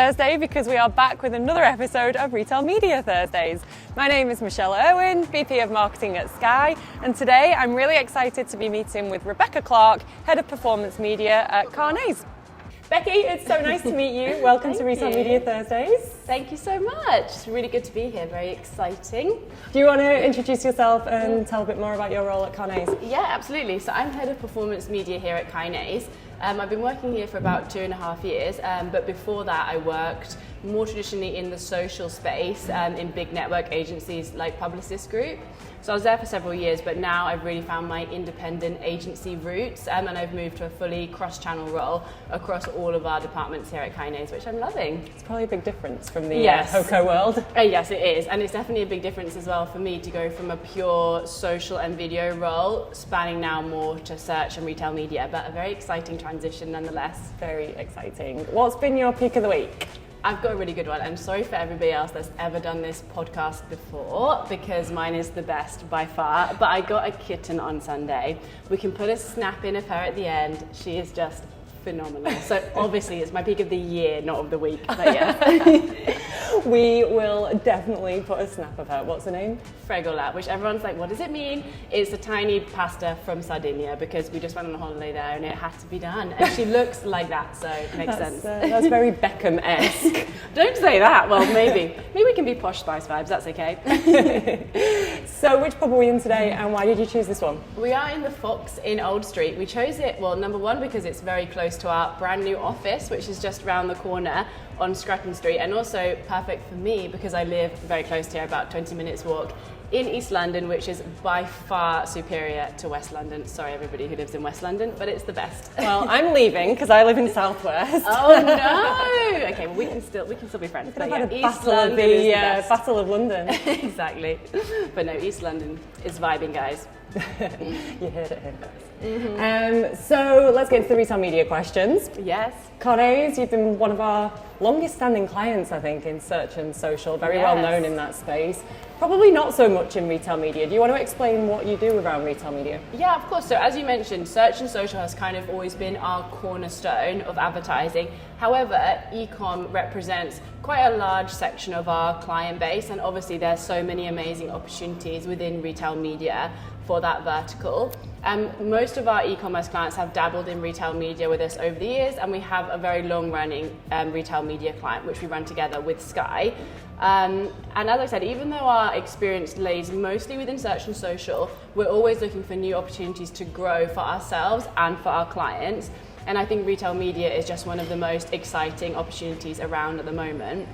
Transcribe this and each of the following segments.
Thursday because we are back with another episode of Retail Media Thursdays. My name is Michelle Irwin, VP of Marketing at Sky, and today I'm really excited to be meeting with Rebecca Clark, Head of Performance Media at Kinase. Becky, it's so nice to meet you. Welcome to Retail Media Thursdays. Thank you so much. It's really good to be here. Very exciting. Do you want to introduce yourself and tell a bit more about your role at Kinase? Yeah, absolutely. So I'm Head of Performance Media here at Kinase. I've been working here for about 2.5 years, but before that I worked more traditionally in the social space in big network agencies like Publicis Group. So I was there for several years, but now I've really found my independent agency roots and I've moved to a fully cross-channel role across all of our departments here at Kinase, which I'm loving. It's probably a big difference from the HOCO world. Yes, it is. And it's definitely a big difference as well for me to go from a pure social and video role, spanning now more to search and retail media, but a very exciting transition nonetheless. Very exciting. What's been your peak of the week? I've got a really good one. I'm sorry for everybody else that's ever done this podcast before because mine is the best by far, but I got a kitten on Sunday. We can put a snap in of her at the end. She is just phenomenal. So obviously it's my peak of the year, not of the week, but yeah. We will definitely put a snap of her. What's her name? Fregola, which everyone's like, what does it mean? It's a tiny pasta from Sardinia because we just went on a holiday there and it had to be done. And she looks like that, so it makes sense. That's very Beckham-esque. Don't say that. Well, maybe. Maybe we can be Posh Spice vibes, that's okay. So which pub are we in today and why did you choose this one? We are in the Fox in Old Street. We chose it, well, number one, because it's very close to our brand new office, which is just around the corner on Stratton Street, and also perfect for me because I live very close to here, about 20 minutes walk in East London, which is by far superior to West London. Sorry everybody who lives in West London, but it's the best. Well, I'm leaving because I live in Southwest. Oh no! Okay, well we can still be friends. But yeah, East London is the best. Battle of London. Exactly. But no, East London is vibing, guys. You heard it here first. So let's get into the retail media questions. Yes. Kinase, you've been one of our longest standing clients, I think, in search and social, very well known in that space. Probably not so much in retail media. Do you want to explain what you do around retail media? Yeah, of course. So as you mentioned, search and social has kind of always been our cornerstone of advertising. However, e-com represents quite a large section of our client base, and obviously there's so many amazing opportunities within retail media for that vertical. Most of our e-commerce clients have dabbled in retail media with us over the years, and we have a very long-running retail media client, which we run together with Sky. And as I said, even though our experience lays mostly within search and social, we're always looking for new opportunities to grow for ourselves and for our clients. And I think retail media is just one of the most exciting opportunities around at the moment.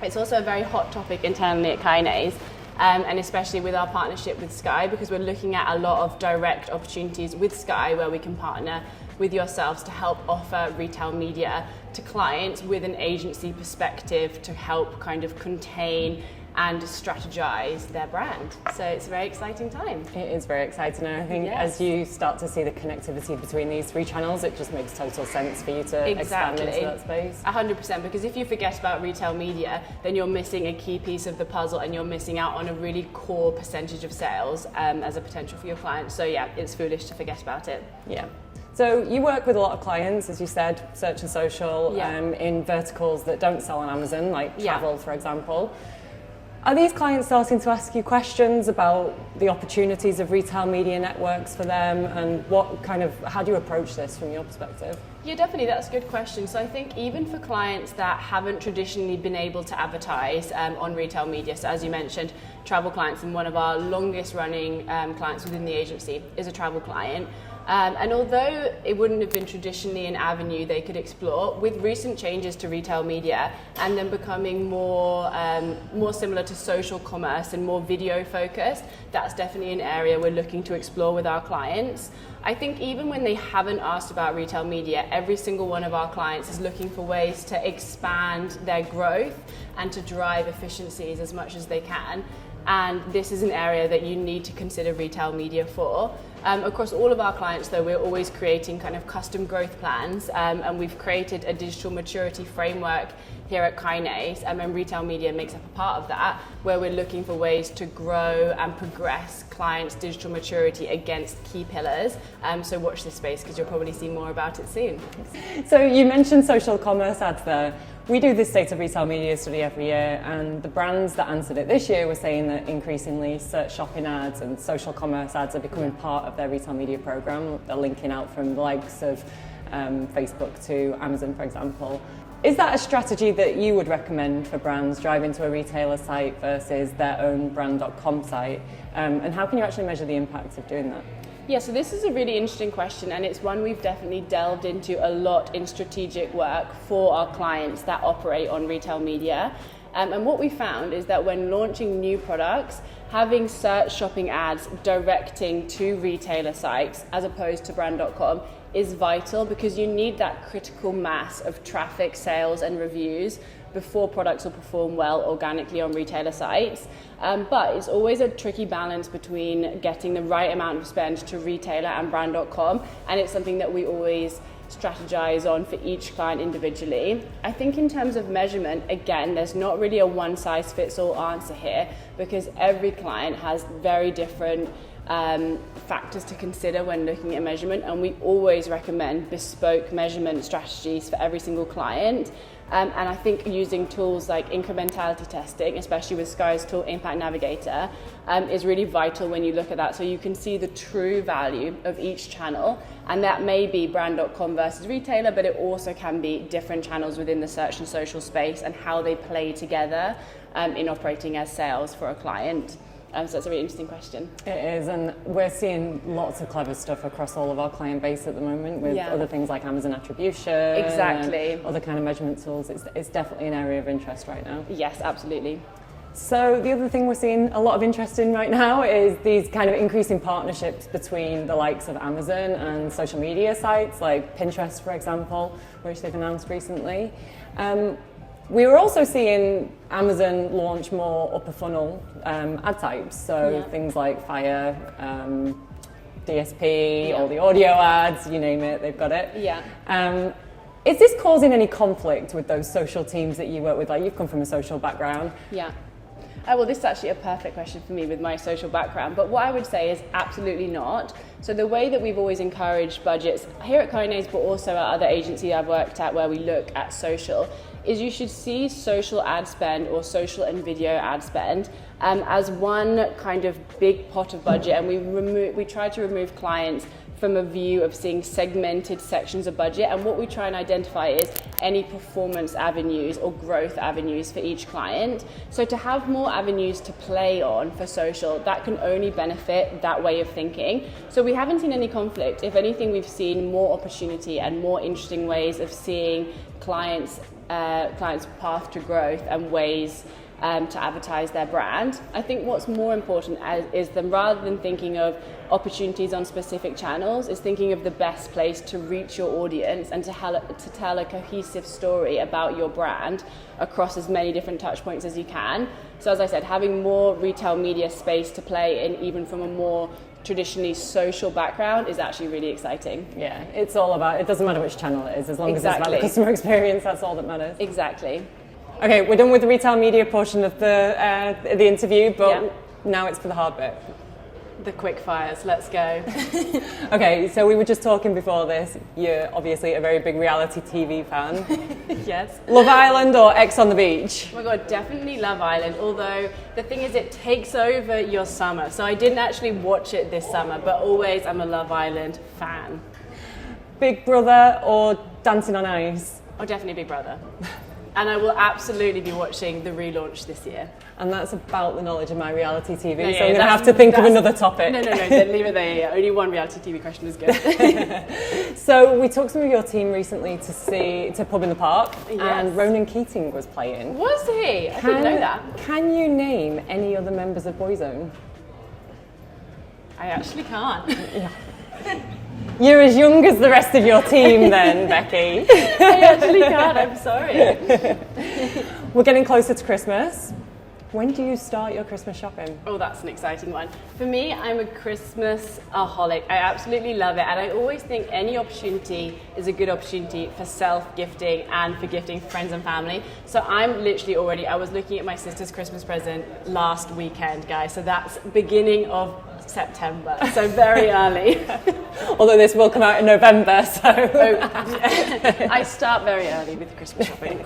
It's also a very hot topic internally at Kinase. And especially with our partnership with Sky, because we're looking at a lot of direct opportunities with Sky where we can partner with yourselves to help offer retail media to clients with an agency perspective to help kind of contain and strategize their brand. So it's a very exciting time. It is very exciting, and I think as you start to see the connectivity between these three channels, it just makes total sense for you to expand into that space. 100%, because if you forget about retail media, then you're missing a key piece of the puzzle and you're missing out on a really core percentage of sales as a potential for your clients. So yeah, it's foolish to forget about it. Yeah. So you work with a lot of clients, as you said, search and social, in verticals that don't sell on Amazon, like travel, for example. Are these clients starting to ask you questions about the opportunities of retail media networks for them, and how do you approach this from your perspective? Yeah, definitely, that's a good question. So I think even for clients that haven't traditionally been able to advertise on retail media, so as you mentioned, travel clients, and one of our longest running clients within the agency is a travel client. And although it wouldn't have been traditionally an avenue they could explore, with recent changes to retail media and then becoming more similar to social commerce and more video focused, that's definitely an area we're looking to explore with our clients. I think even when they haven't asked about retail media, every single one of our clients is looking for ways to expand their growth and to drive efficiencies as much as they can. And this is an area that you need to consider retail media for. Across all of our clients, though, we're always creating kind of custom growth plans, and we've created a digital maturity framework here at Kinase, and retail media makes up a part of that, where we're looking for ways to grow and progress clients' digital maturity against key pillars. So watch this space because you'll probably see more about it soon. So you mentioned social commerce ads there. We do this State of Retail Media study every year, and the brands that answered it this year were saying that increasingly search shopping ads and social commerce ads are becoming part of their retail media program. They're linking out from the likes of Facebook to Amazon, for example. Is that a strategy that you would recommend for brands driving to a retailer site versus their own brand.com site? And how can you actually measure the impact of doing that? Yeah, so this is a really interesting question, and it's one we've definitely delved into a lot in strategic work for our clients that operate on retail media. And what we found is that when launching new products, having search shopping ads directing to retailer sites as opposed to brand.com is vital, because you need that critical mass of traffic, sales and reviews before products will perform well organically on retailer sites. But it's always a tricky balance between getting the right amount of spend to retailer and brand.com, and it's something that we always strategize on for each client individually. I think in terms of measurement, again, there's not really a one-size-fits-all answer here, because every client has very different factors to consider when looking at measurement, and we always recommend bespoke measurement strategies for every single client. And I think using tools like incrementality testing, especially with Sky's tool Impact Navigator, is really vital when you look at that, so you can see the true value of each channel. And that may be brand.com versus retailer, but it also can be different channels within the search and social space and how they play together in operating as sales for a client. So that's a really interesting question. It is, and we're seeing lots of clever stuff across all of our client base at the moment with other things like Amazon attribution, exactly, other kind of measurement tools. It's definitely an area of interest right now. Yes, absolutely. So the other thing we're seeing a lot of interest in right now is these kind of increasing partnerships between the likes of Amazon and social media sites like Pinterest, for example, which they've announced recently. We were also seeing Amazon launch more upper funnel ad types, so things like Fire, DSP, all the audio ads, you name it, they've got it. Is this causing any conflict with those social teams that you work with? Like, you've come from a social background. Well, this is actually a perfect question for me with my social background, but what I would say is absolutely not. So the way that we've always encouraged budgets here at Kinase, but also at other agencies I've worked at where we look at social, is you should see social ad spend or social and video ad spend as one kind of big pot of budget, and we try to remove clients from a view of seeing segmented sections of budget, and what we try and identify is any performance avenues or growth avenues for each client. So to have more avenues to play on for social, that can only benefit that way of thinking. So we haven't seen any conflict. If anything, we've seen more opportunity and more interesting ways of seeing clients' path to growth and ways to advertise their brand. I think what's more important is them, rather than thinking of opportunities on specific channels, is thinking of the best place to reach your audience and to tell a cohesive story about your brand across as many different touch points as you can. So as I said, having more retail media space to play in, even from a more traditionally social background, is actually really exciting. Yeah, it's all about, it doesn't matter which channel it is, as long as it's about the customer experience, that's all that matters. Exactly. Okay, we're done with the retail media portion of the interview, but now it's for the hard bit. The quick fires, let's go. Okay, so we were just talking before this. You're obviously a very big reality TV fan. Yes. Love Island or X on the Beach? Oh my God, definitely Love Island, although the thing is it takes over your summer. So I didn't actually watch it this summer, but always I'm a Love Island fan. Big Brother or Dancing on Ice? Oh, definitely Big Brother. And I will absolutely be watching the relaunch this year. And that's about the knowledge of my reality TV, so I'm going to have to think of another topic. No, then leave it there. Yeah. Only one reality TV question is good. So we took some of your team recently to Pub in the Park, and Ronan Keating was playing. Was he? I didn't know that. Can you name any other members of Boyzone? I actually can't. You're as young as the rest of your team then, Becky. I actually can't, I'm sorry. We're getting closer to Christmas. When do you start your Christmas shopping? Oh, that's an exciting one. For me, I'm a Christmas-aholic. I absolutely love it, and I always think any opportunity is a good opportunity for self-gifting and for gifting friends and family. So I'm literally I was looking at my sister's Christmas present last weekend, guys, so that's beginning of September, so very early. Although this will come out in November, so. I start very early with Christmas shopping.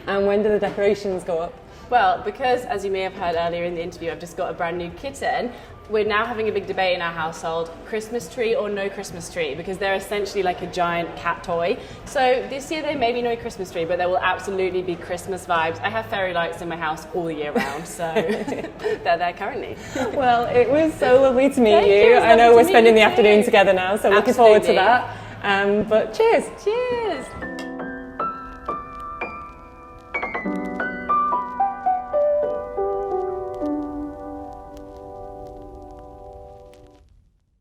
And when do the decorations go up? Well, because as you may have heard earlier in the interview, I've just got a brand new kitten. We're now having a big debate in our household, Christmas tree or no Christmas tree, because they're essentially like a giant cat toy. So this year there may be no Christmas tree, but there will absolutely be Christmas vibes. I have fairy lights in my house all year round, so they're there currently. Well, it was so lovely to meet you. I know we're spending the afternoon together now, so looking forward to that. But cheers. Cheers.